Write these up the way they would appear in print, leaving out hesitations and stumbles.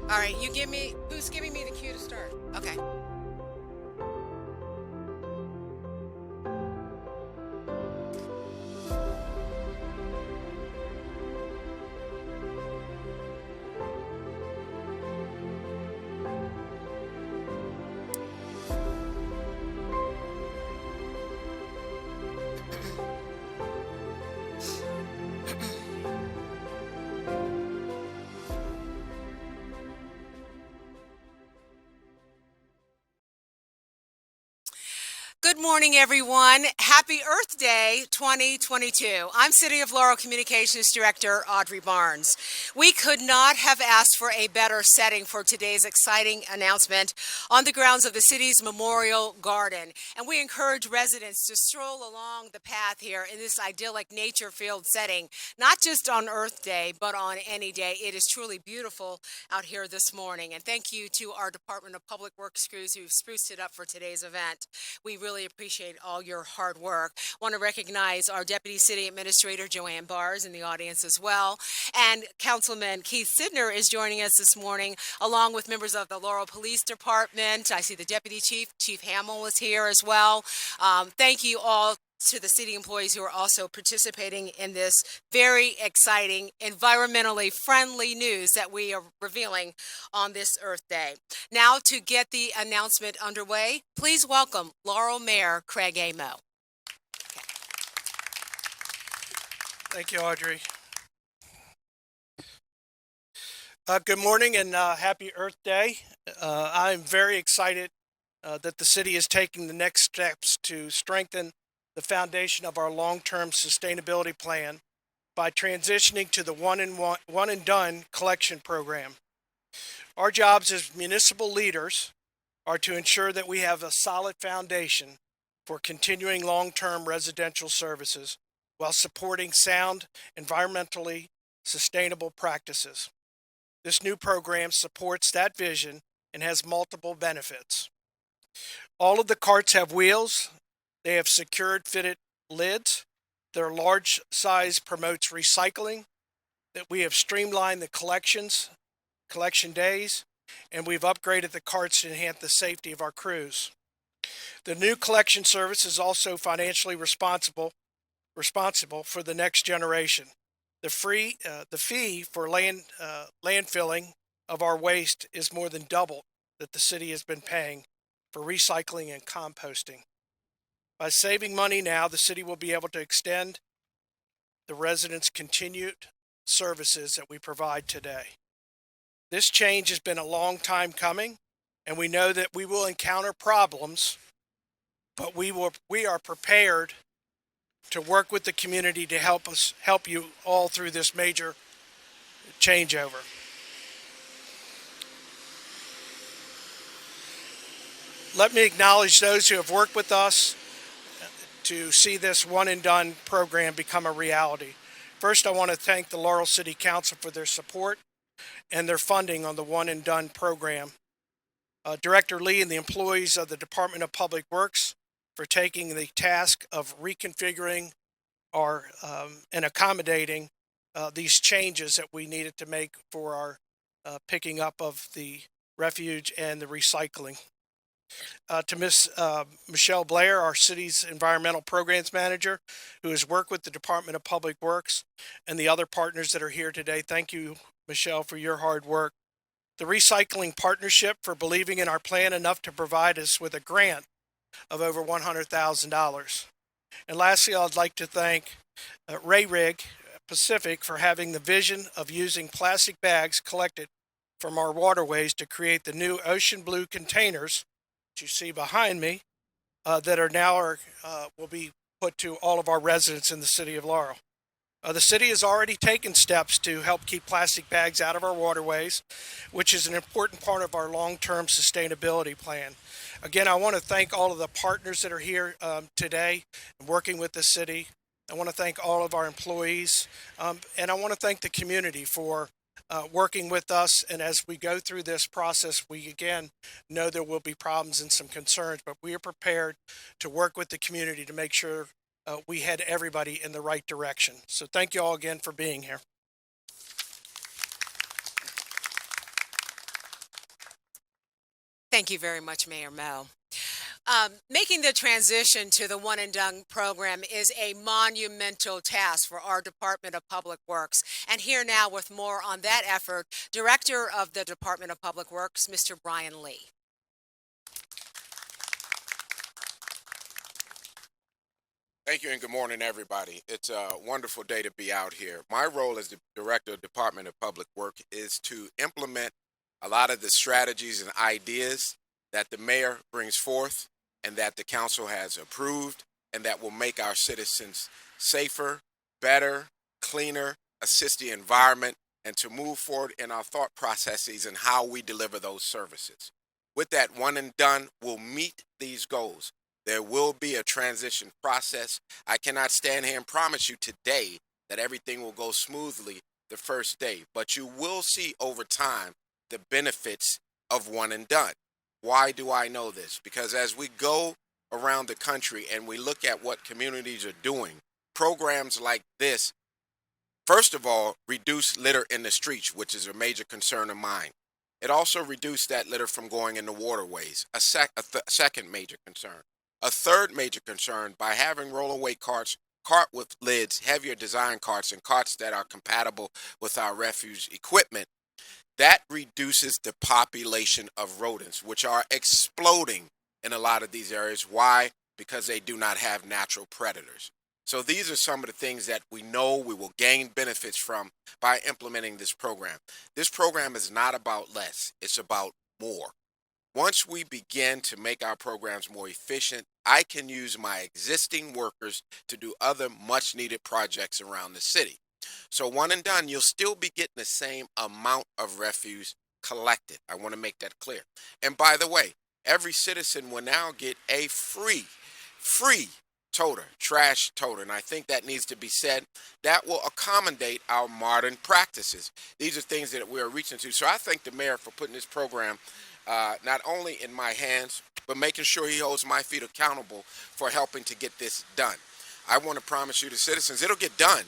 All right, who's giving me the cue to start? Okay. Good morning, everyone. Happy Earth Day 2022. I'm City of Laurel Communications Director Audrey Barnes. We could not have asked for a better setting for today's exciting announcement on the grounds of the city's Memorial Garden. And we encourage residents to stroll along the path here in this idyllic nature-filled setting, not just on Earth Day, but on any day. It is truly beautiful out here this morning. And thank you to our Department of Public Works crews who've spruced it up for today's event. We really appreciate all your hard work. Want to recognize our Deputy City Administrator, Joanne Bars, in the audience as well. And Councilman Keith Sidner is joining us this morning, along with members of the Laurel Police Department. I see the Deputy Chief, Chief Hamill is here as well. Thank you all to the city employees who are also participating in this very exciting, environmentally friendly news that we are revealing on this Earth Day. Now, to get the announcement underway, please welcome Laurel Mayor Craig Amo. Thank you, Audrey. Good morning and happy Earth Day. I'm very excited that the city is taking the next steps to strengthen the foundation of our long-term sustainability plan by transitioning to the one and done collection program. Our jobs as municipal leaders are to ensure that we have a solid foundation for continuing long-term residential services while supporting sound, environmentally sustainable practices. This new program supports that vision and has multiple benefits. All of the carts have wheels. They have secured fitted lids. Their large size promotes recycling. That we have streamlined the collection days, and we've upgraded the carts to enhance the safety of our crews. The new collection service is also financially responsible for the next generation. The fee for landfilling of our waste is more than double that the city has been paying for recycling and composting. By saving money now, the city will be able to extend the residents' continued services that we provide today. This change has been a long time coming, and we know that we will encounter problems, but we are prepared to work with the community to help you all through this major changeover. Let me acknowledge those who have worked with us to see this one and done program become a reality. First, I want to thank the Laurel City Council for their support and their funding on the one and done program. Director Lee and the employees of the Department of Public Works for taking the task of reconfiguring and accommodating these changes that we needed to make for our picking up of the refuge and the recycling. To Miss Michelle Blair, our city's environmental programs manager, who has worked with the Department of Public Works and the other partners that are here today. Thank you, Michelle, for your hard work. The Recycling Partnership for believing in our plan enough to provide us with a grant of over $100,000. And lastly, I'd like to thank Rave Rig Pacific for having the vision of using plastic bags collected from our waterways to create the new ocean blue containers you see behind me that are now will be put to all of our residents in the city of Laurel. The city has already taken steps to help keep plastic bags out of our waterways, which is an important part of our long-term sustainability plan. Again, I want to thank all of the partners that are here today working with the city. I want to thank all of our employees, and I want to thank the community for working with us. And as we go through this process, we again know there will be problems and some concerns, but we are prepared to work with the community to make sure we head everybody in the right direction. So thank you all again for being here. Thank you very much, Mayor Mo. Making the transition to the one and done program is a monumental task for our Department of Public Works. And here now with more on that effort, Director of the Department of Public Works, Mr. Brian Lee. Thank you and good morning, everybody. It's a wonderful day to be out here. My role as the Director of Department of Public Work is to implement a lot of the strategies and ideas that the mayor brings forth and that the council has approved and that will make our citizens safer, better, cleaner, assist the environment, and to move forward in our thought processes and how we deliver those services. With that one and done, we'll meet these goals. There will be a transition process. I cannot stand here and promise you today that everything will go smoothly the first day, but you will see over time the benefits of one and done. Why do I know this? Because as we go around the country and we look at what communities are doing, programs like this, first of all, reduce litter in the streets, which is a major concern of mine. It also reduced that litter from going into waterways, a second major concern. A third major concern, by having rollaway carts, cart with lids, heavier design carts, and carts that are compatible with our refuse equipment, that reduces the population of rodents, which are exploding in a lot of these areas. Why? Because they do not have natural predators. So these are some of the things that we know we will gain benefits from by implementing this program. This program is not about less, it's about more. Once we begin to make our programs more efficient, I can use my existing workers to do other much needed projects around the city. So one and done, you'll still be getting the same amount of refuse collected. I want to make that clear. And by the way, every citizen will now get a free toter, trash toter. And I think that needs to be said. That will accommodate our modern practices. These are things that we are reaching to. So I thank the mayor for putting this program not only in my hands, but making sure he holds my feet accountable for helping to get this done. I want to promise you, the citizens, it'll get done.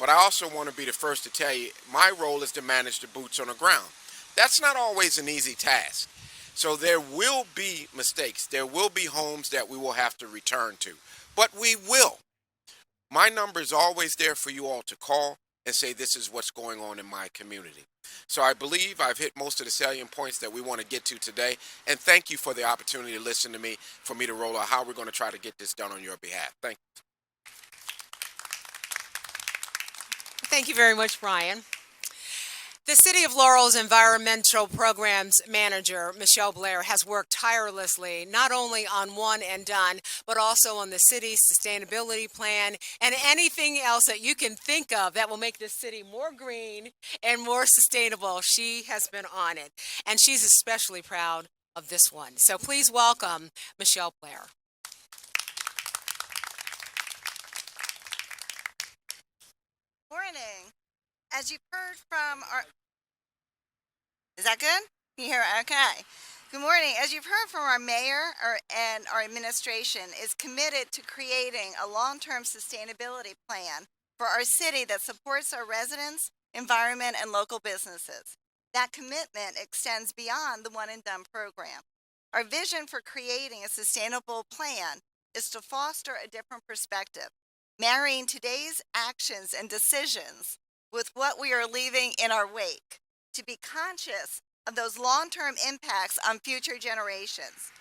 But I also want to be the first to tell you, my role is to manage the boots on the ground. That's not always an easy task. So there will be mistakes. There will be homes that we will have to return to. But we will. My number is always there for you all to call and say, this is what's going on in my community. So I believe I've hit most of the salient points that we want to get to today. And thank you for the opportunity to listen to me, for me to roll out how we're going to try to get this done on your behalf. Thank you. Thank you very much, Brian. The City of Laurel's Environmental Programs Manager, Michelle Blair, has worked tirelessly not only on one and done, but also on the city's sustainability plan and anything else that you can think of that will make this city more green and more sustainable. She has been on it, and she's especially proud of this one. So please welcome Michelle Blair. Morning. As you've heard from our, is that good? Can you hear? Okay. Good morning. As you've heard from our mayor and our administration is committed to creating a long-term sustainability plan for our city that supports our residents, environment, and local businesses. That commitment extends beyond the one and done program. Our vision for creating a sustainable plan is to foster a different perspective, marrying today's actions and decisions with what we are leaving in our wake, to be conscious of those long-term impacts on future generations.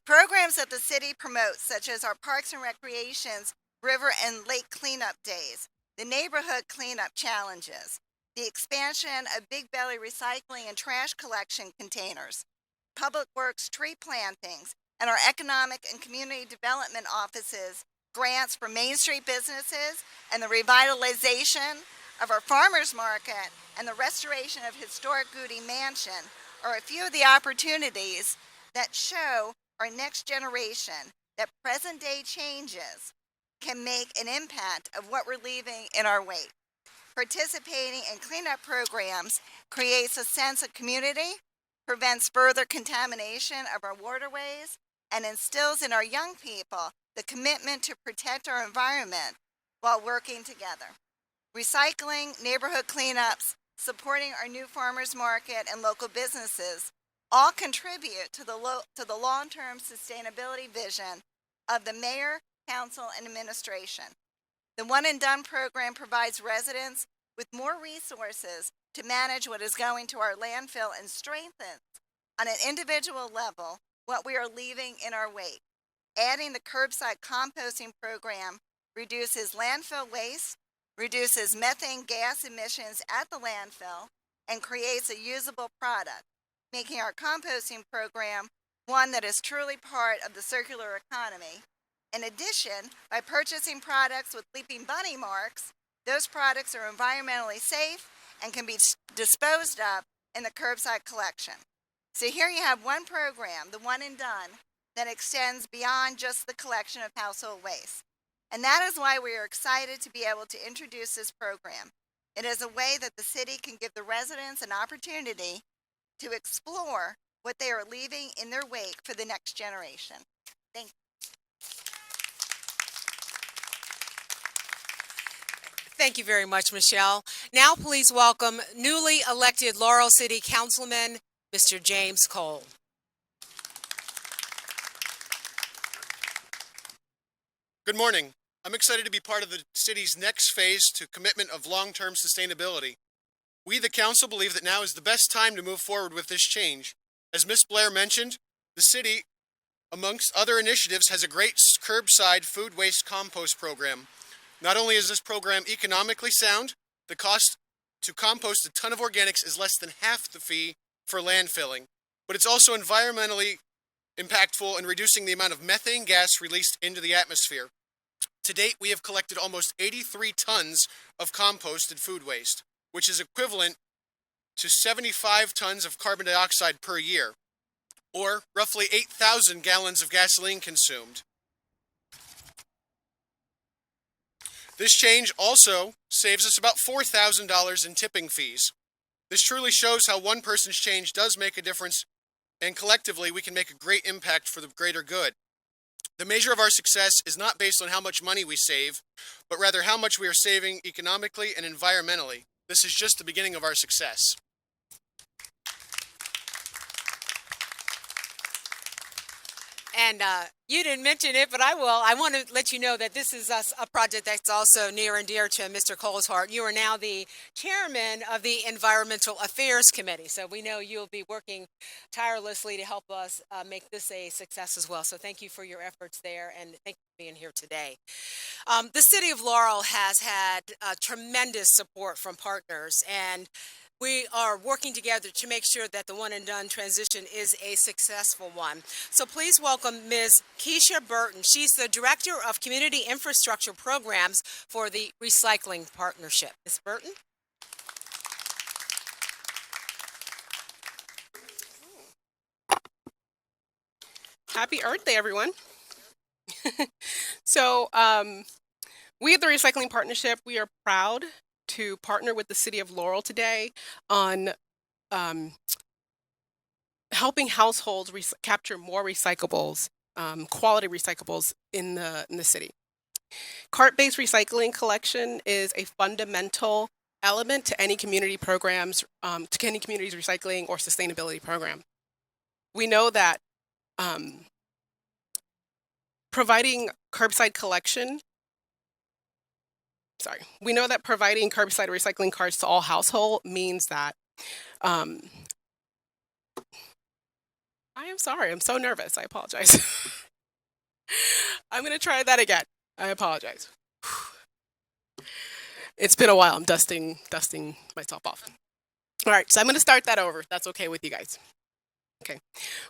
Programs that the city promotes, such as our Parks and Recreations River and Lake Cleanup Days, the Neighborhood Cleanup Challenges, the expansion of Big Belly recycling and trash collection containers, Public Works tree plantings, and our Economic and Community Development Offices grants for Main Street businesses, and the revitalization of our farmers market and the restoration of historic Goody Mansion are a few of the opportunities that show our next generation that present day changes can make an impact of what we're leaving in our wake. Participating in cleanup programs creates a sense of community, prevents further contamination of our waterways, and instills in our young people the commitment to protect our environment while working together. Recycling, neighborhood cleanups, supporting our new farmers market and local businesses all contribute to the long-term sustainability vision of the mayor, council, and administration. The One and Done program provides residents with more resources to manage what is going to our landfill and strengthens on an individual level what we are leaving in our wake. Adding the curbside composting program reduces landfill waste, reduces methane gas emissions at the landfill, and creates a usable product, making our composting program one that is truly part of the circular economy. In addition, by purchasing products with Leaping Bunny marks, those products are environmentally safe and can be disposed of in the curbside collection. So here you have one program, the One and Done, that extends beyond just the collection of household waste. And that is why we are excited to be able to introduce this program. It is a way that the city can give the residents an opportunity to explore what they are leaving in their wake for the next generation. Thank you. Thank you very much, Michelle. Now please welcome newly elected Laurel City Councilman, Mr. James Cole. Good morning. I'm excited to be part of the city's next phase to commitment of long-term sustainability. We, the council, believe that now is the best time to move forward with this change. As Ms. Blair mentioned, the city, amongst other initiatives, has a great curbside food waste compost program. Not only is this program economically sound, the cost to compost a ton of organics is less than half the fee for landfilling, but it's also environmentally impactful in reducing the amount of methane gas released into the atmosphere. To date, we have collected almost 83 tons of composted food waste, which is equivalent to 75 tons of carbon dioxide per year, or roughly 8,000 gallons of gasoline consumed. This change also saves us about $4,000 in tipping fees. This truly shows how one person's change does make a difference, and collectively we can make a great impact for the greater good. The measure of our success is not based on how much money we save, but rather how much we are saving economically and environmentally. This is just the beginning of our success. And you didn't mention it, but I will. I want to let you know that this is a project that's also near and dear to Mr. Cole's heart. You are now the chairman of the Environmental Affairs Committee, so we know you'll be working tirelessly to help us make this a success as well. So thank you for your efforts there, and thank you for being here today. The City of Laurel has had tremendous support from partners, and we are working together to make sure that the One and Done transition is a successful one. So please welcome Ms. Keisha Burton. She's the Director of Community Infrastructure Programs for the Recycling Partnership. Ms. Burton? Happy Earth Day, everyone. So we at the Recycling Partnership, we are proud to partner with the City of Laurel today on helping households capture more recyclables, quality recyclables in the city. Cart-based recycling collection is a fundamental element to any community programs, to any community's recycling or sustainability program. We know that providing curbside collection we know that providing curbside recycling carts to all household means that I am sorry, I'm so nervous. I apologize. I'm going to try that again. I apologize. It's been a while. I'm dusting myself off. All right, so I'm going to start that over. If that's okay with you guys. Okay.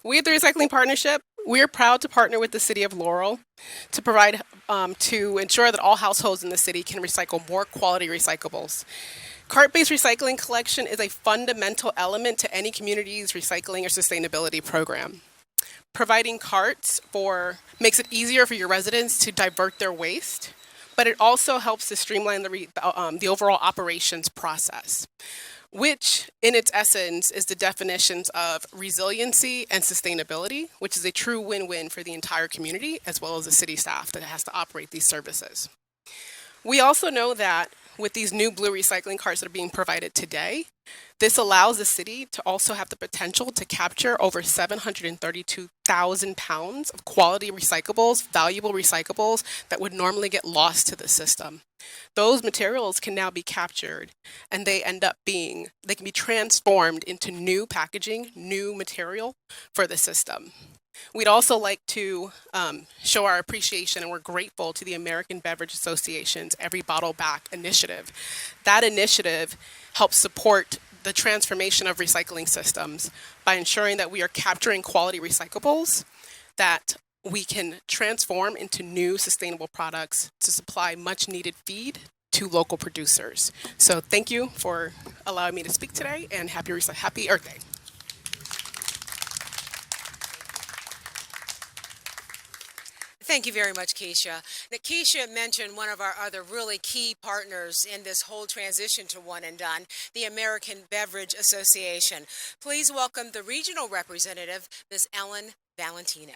We at the Recycling Partnership, we are proud to partner with the City of Laurel to provide, to ensure that all households in the city can recycle more quality recyclables. Cart-based recycling collection is a fundamental element to any community's recycling or sustainability program. Providing carts makes it easier for your residents to divert their waste, but it also helps to streamline the overall operations process, which in its essence is the definitions of resiliency and sustainability, which is a true win-win for the entire community as well as the city staff that has to operate these services. We also know that with these new blue recycling carts that are being provided today, this allows the city to also have the potential to capture over 732,000 pounds of quality recyclables, valuable recyclables that would normally get lost to the system. Those materials can now be captured and they can be transformed into new packaging, new material for the system. We'd also like to show our appreciation, and we're grateful to the American Beverage Association's Every Bottle Back initiative. That initiative helps support the transformation of recycling systems by ensuring that we are capturing quality recyclables that we can transform into new sustainable products to supply much needed feed to local producers. So thank you for allowing me to speak today, and happy Earth Day. Thank you very much, Keisha. Now, Keisha mentioned one of our other really key partners in this whole transition to one and done, the American Beverage Association. Please welcome the regional representative, Ms. Ellen Valentino.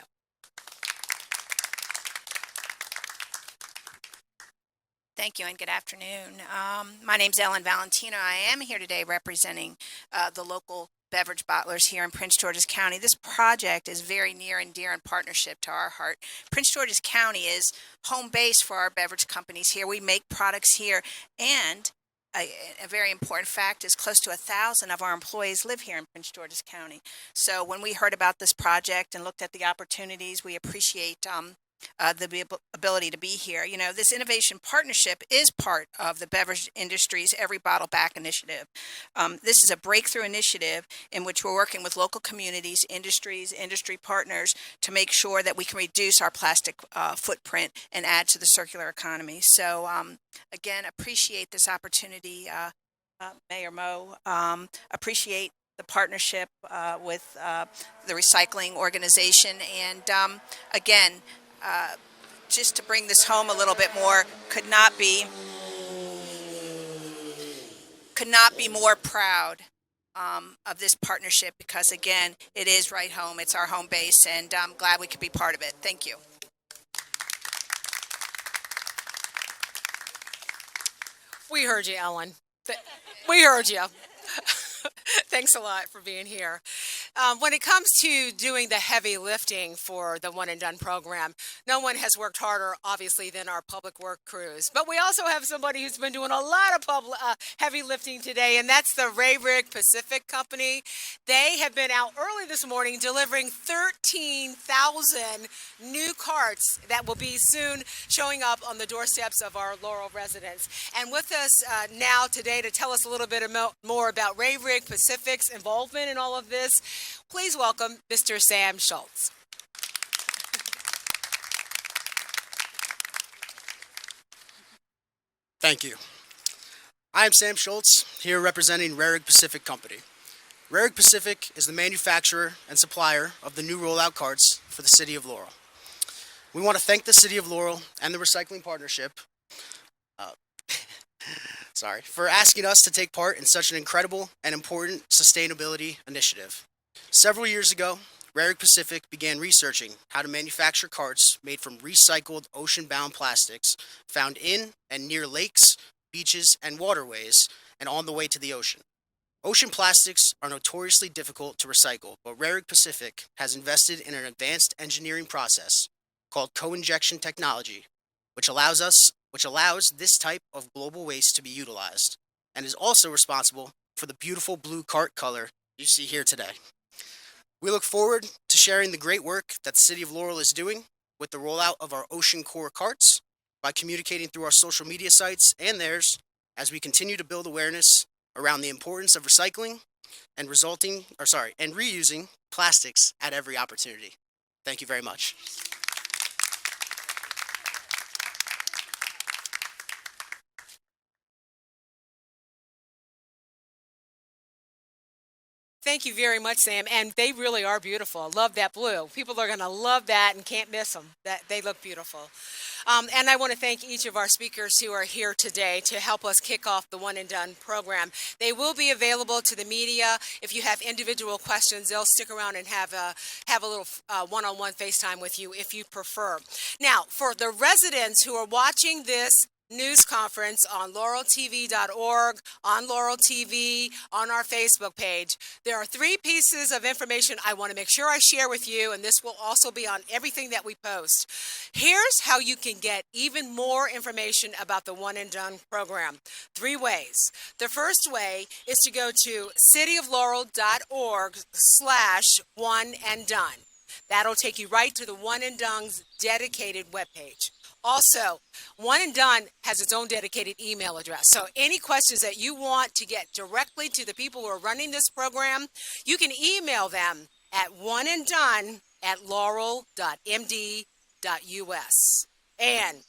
Thank you and good afternoon. My name's Ellen Valentino. I am here today representing the local beverage bottlers here in Prince George's County. This project is very near and dear in partnership to our heart. Prince George's County is home base for our beverage companies here. We make products here, and a very important fact is close to 1,000 of our employees live here in Prince George's County. So when we heard about this project and looked at the opportunities, we appreciate the ability to be here. You know, this innovation partnership is part of the beverage industry's Every Bottle Back initiative. This is a breakthrough initiative in which we're working with local communities, industries, industry partners to make sure that we can reduce our plastic footprint and add to the circular economy. So again, appreciate this opportunity, Mayor Mo. Appreciate the partnership with the recycling organization, and again, just to bring this home a little bit more, could not be more proud of this partnership, because again, it is right home. It's our home base, and I'm glad we could be part of it. Thank you. We heard you, Ellen. We heard you. Thanks a lot for being here. When it comes to doing the heavy lifting for the One and Done program, no one has worked harder, obviously, than our public work crews. But we also have somebody who's been doing a lot of heavy lifting today, and that's the Rave Rig Pacific company. They have been out early this morning delivering 13,000 new carts that will be soon showing up on the doorsteps of our Laurel residents. And with us now today to tell us a little bit more about Rave Rig Pacific's involvement in all of this, please welcome Mr. Sam Schultz. Thank you. I am Sam Schultz, here representing Rave Rig Pacific Company. Rave Rig Pacific is the manufacturer and supplier of the new rollout carts for the City of Laurel. We want to thank the City of Laurel and the Recycling Partnership for asking us to take part in such an incredible and important sustainability initiative. Several years ago, Rave Rig Pacific began researching how to manufacture carts made from recycled ocean-bound plastics found in and near lakes, beaches, and waterways, and on the way to the ocean. Ocean plastics are notoriously difficult to recycle, but Rave Rig Pacific has invested in an advanced engineering process called co-injection technology, which allows this type of global waste to be utilized, and is also responsible for the beautiful blue cart color you see here today. We look forward to sharing the great work that the City of Laurel is doing with the rollout of our Ocean Core carts by communicating through our social media sites and theirs as we continue to build awareness around the importance of recycling and reusing plastics at every opportunity. Thank you very much. Thank you very much, Sam. And they really are beautiful. I love that blue. People are going to love that and can't miss them. They look beautiful. And I want to thank each of our speakers who are here today to help us kick off the One and Done program. They will be available to the media. If you have individual questions, they'll stick around and have a little one-on-one FaceTime with you if you prefer. Now, for the residents who are watching this news conference on laureltv.org, on Laurel TV, on our Facebook page. There are 3 pieces of information I want to make sure I share with you, and this will also be on everything that we post. Here's how you can get even more information about the One and Done program. 3 ways. The first way is to go to cityoflaurel.org/one and done. That'll take you right to the One and Done's dedicated webpage. Also, One and Done has its own dedicated email address. So any questions that you want to get directly to the people who are running this program, you can email them at oneanddone@laurel.md.us. And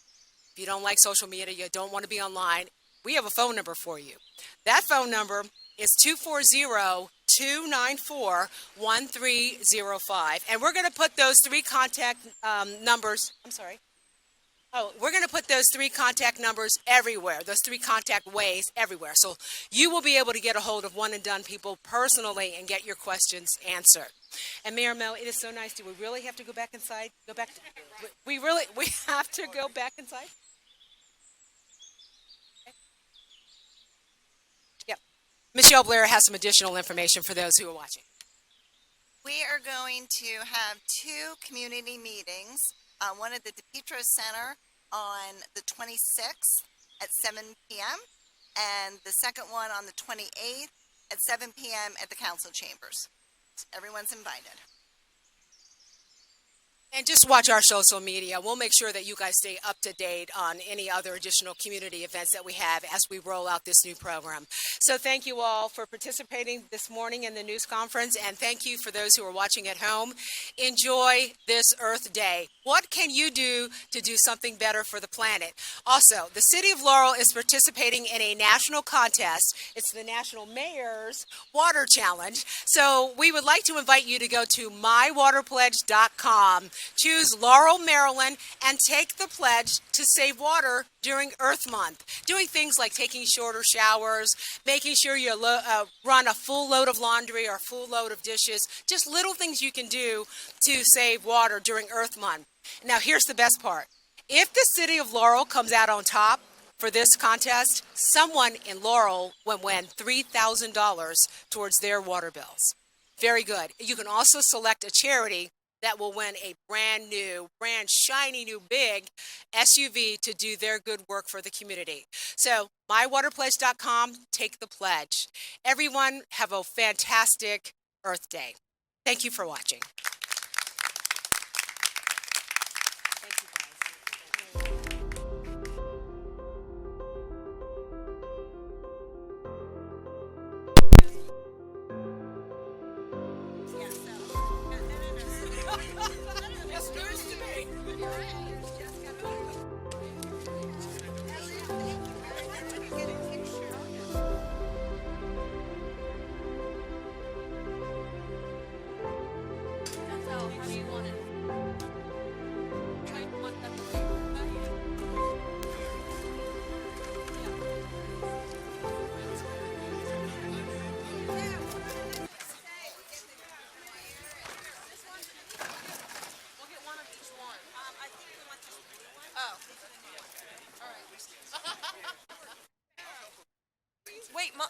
if you don't like social media, you don't want to be online, we have a phone number for you. That phone number is 240-294-1305. And we're going to put those 3 contact numbers, we're going to put those 3 contact numbers everywhere, those 3 contact ways everywhere. So you will be able to get a hold of One and Done people personally and get your questions answered. And Mayor Mel, it is so nice. Do we really have to go back inside? We have to go back inside? Michelle Blair has some additional information for those who are watching. We are going to have 2 community meetings, one at the DePietro Center on the 26th at 7 p.m. and the second one on the 28th at 7 p.m. at the council chambers. Everyone's invited. And just watch our social media. We'll make sure that you guys stay up to date on any other additional community events that we have as we roll out this new program. So thank you all for participating this morning in the news conference, and thank you for those who are watching at home. Enjoy this Earth Day. What can you do to do something better for the planet? Also, the City of Laurel is participating in a national contest. It's the National Mayor's Water Challenge. So we would like to invite you to go to mywaterpledge.com. Choose Laurel, Maryland, and take the pledge to save water during Earth Month. Doing things like taking shorter showers, making sure you run a full load of laundry or a full load of dishes, just little things you can do to save water during Earth Month. Now, here's the best part. If the City of Laurel comes out on top for this contest, someone in Laurel will win $3,000 towards their water bills. Very good. You can also select a charity that will win a brand shiny new big SUV to do their good work for the community. So mywaterpledge.com, take the pledge. Everyone have a fantastic Earth Day. Thank you for watching. Wait, Mom.